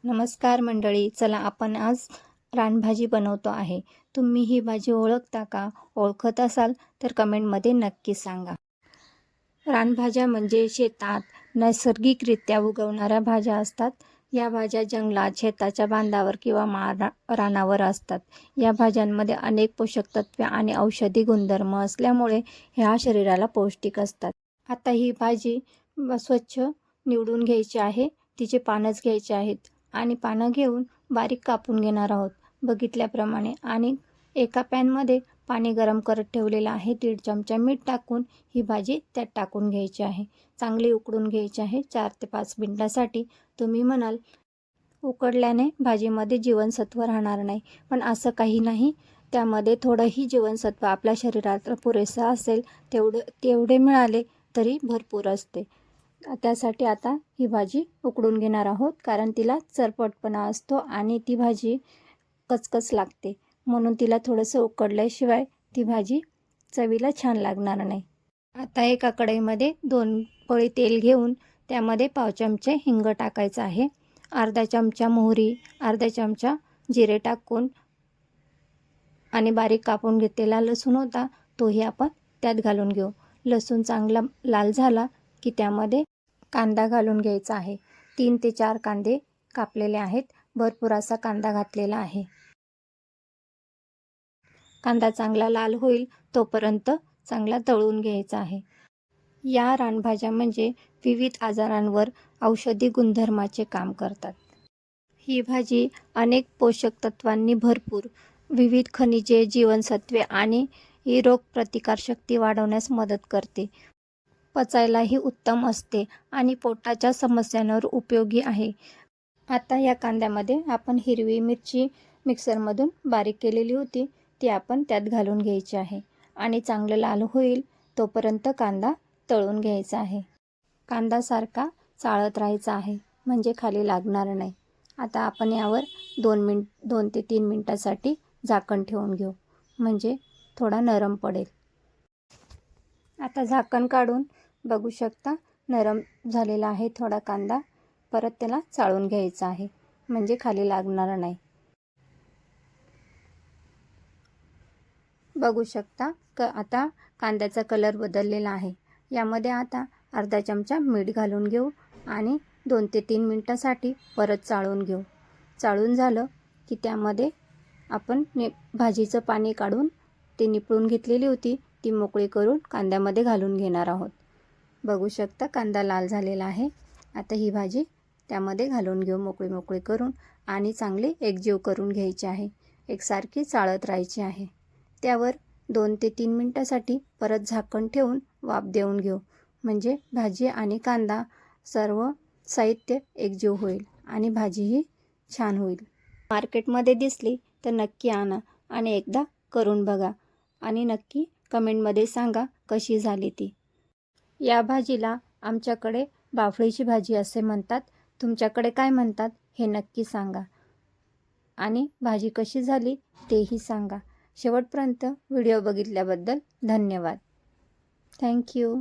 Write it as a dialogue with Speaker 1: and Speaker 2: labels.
Speaker 1: नमस्कार मंडळी, चला आपण आज रानभाजी बनवतो आहे. तुम्ही ही भाजी ओळखता का? ओळखत असाल तर कमेंटमध्ये नक्की सांगा. रानभाज्या म्हणजे शेतात नैसर्गिकरित्या उगवणाऱ्या भाज्या असतात. या भाज्या जंगलात, शेताच्या बांधावर किंवा रानावर असतात. या भाज्यांमध्ये अनेक पोषक तत्वे आणि औषधी गुणधर्म असल्यामुळे ह्या शरीराला पौष्टिक असतात. आता ही भाजी स्वच्छ निवडून घ्यायची आहे. तिचे पानच घ्यायचे आहेत आणि पानं घेऊन बारीक कापून घेणार आहोत बघितल्याप्रमाणे. आणि एका पॅनमध्ये पाणी गरम करत ठेवलेलं आहे. 1.5 चमचा मीठ टाकून ही भाजी त्यात टाकून घ्यायची आहे. चांगली उकडून घ्यायची आहे 4 ते 5 मिनिटासाठी. तुम्ही म्हणाल उकडल्याने भाजीमध्ये जीवनसत्व राहणार नाही, पण असं काही नाही. त्यामध्ये थोडंही जीवनसत्व आपल्या शरीरात पुरेसं असेल तेवढे मिळाले तरी भरपूर असते. त्यासाठी आता ही भाजी उकडून घेणार आहोत, कारण तिला चरपटपणा असतो आणि ती भाजी कचकच लागते. म्हणून तिला थोडंसं उकडल्याशिवाय ती भाजी चवीला छान लागणार नाही. आता एका कढईमध्ये 2 पळी तेल घेऊन त्यामध्ये पाव चमचे हिंग टाकायचं आहे. अर्धा चमचा मोहरी, अर्धा चमचा जिरे टाकून आणि बारीक कापून घेतलेला लसूण होता तोही आपण त्यात घालून घेऊ. लसूण चांगला लाल झाला की त्यामध्ये कांदा घालून घ्यायचा आहे. 3 ते 4 कांदे कापलेले आहेत. भरपूर असा कांदा घातलेला आहे. कांदा चांगला लाल होईल तोपर्यंत चांगला तळून घ्यायचा आहे. या रानभाज्या म्हणजे विविध आजारांवर औषधी गुणधर्माचे काम करतात. ही भाजी अनेक पोषक तत्वांनी भरपूर, विविध खनिजे, जीवनसत्वे आणि रोगप्रतिकारशक्ती वाढवण्यास मदत करते. पचायलाही उत्तम असते आणि पोटाच्या समस्यांवर उपयोगी आहे. आता या कांद्यामध्ये आपण हिरवी मिरची मिक्सरमधून बारीक केलेली होती ती आपण त्यात घालून घ्यायची आहे आणि चांगलं लाल होईल तोपर्यंत कांदा तळून घ्यायचा आहे. कांदा सारखा चाळत राहायचा आहे म्हणजे खाली लागणार नाही. आता आपण यावर 2 ते 3 मिनिटासाठी झाकण ठेवून घेऊ, म्हणजे थोडा नरम पडेल. आता झाकण काढून बघू शकता नरम झालेला आहे थोडा कांदा. परत त्याला चाळून घ्यायचा आहे म्हणजे खाली लागणार नाही. बघू शकता आता कांद्याचा कलर बदललेला आहे. यामध्ये आता अर्धा चमचा मीठ घालून घेऊ आणि 2 ते 3 मिनिटासाठी परत चाळून घेऊ. चाळून झालं की त्यामध्ये आपण भाजीचं पाणी काढून ते निपळून घेतलेली होती ती मोकळी करून कांद्यामध्ये घालून घेणार आहोत. बघू शकता कांदा लाल झालेला आहे. आता ही भाजी त्यामध्ये घालून घेऊ मोकळी करून आणि चांगली एकजीव करून घ्यायची आहे. एकसारखी चाळत राहायची आहे. त्यावर 2 ते 3 मिनिटासाठी परत झाकण ठेवून वाफ देऊन घेऊ, म्हणजे भाजी आणि कांदा सर्व साहित्य एकजीव होईल आणि भाजीही छान होईल. मार्केटमध्ये दिसली तर नक्की आणा आणि एकदा करून बघा आणि नक्की कमेंटमध्ये सांगा कशी झाली ती. या भाजीला आमच्याकडे बाफळीची भाजी असे म्हणतात. तुमच्याकडे काय म्हणतात हे नक्की सांगा आणि भाजी कशी झाली तेही सांगा. शेवटपर्यंत व्हिडिओ बघितल्याबद्दल धन्यवाद. थँक्यू.